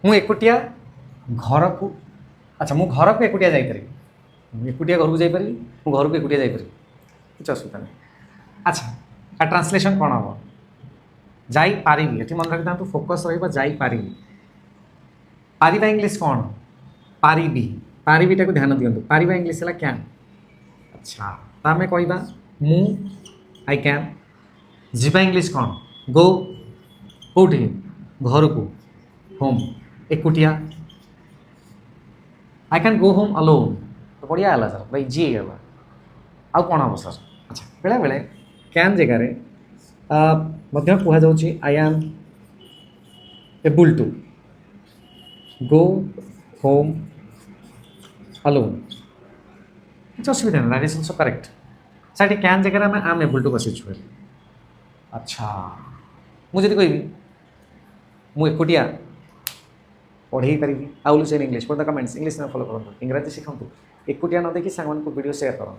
मु एकुटिया घर को अच्छा मु घर को एकुटिया जाइपारि एकुटिया घर को जाइपारि मु घर को एकुटिया जाइपारि किसी असुविधा नहीं। अच्छा ट्रांसलेशन कौन हम जाइपारि ये मन रखी था फोकस रही पारिबा इंग्लिश कौन पारिबी पारिबीटा को ध्यान दिंतु पारिबा इंग्लिश है कैन। अच्छा तो आम कहवा मु आई कैन जीवा इंग्लिश कौन गो कौटी घर को होम एकुटिया I can go home alone तो बढ़िया है सर भाई जी है आउ कौन हम सर। अच्छा बेले बेले कैन जगार कहुच्छी I am able to go home alone किसी असुविधा नहीं that is also correct sir कैन जगह आम आई एम एबुल टू बसीचु। अच्छा मुझे कहबी मुझे एकुटिया पढ़े पारि I will say in English for the comments English ना फॉलो करूँ इंग्राजी शिखु एकुटिया न देखी सांग वीडियो शेयर करूँ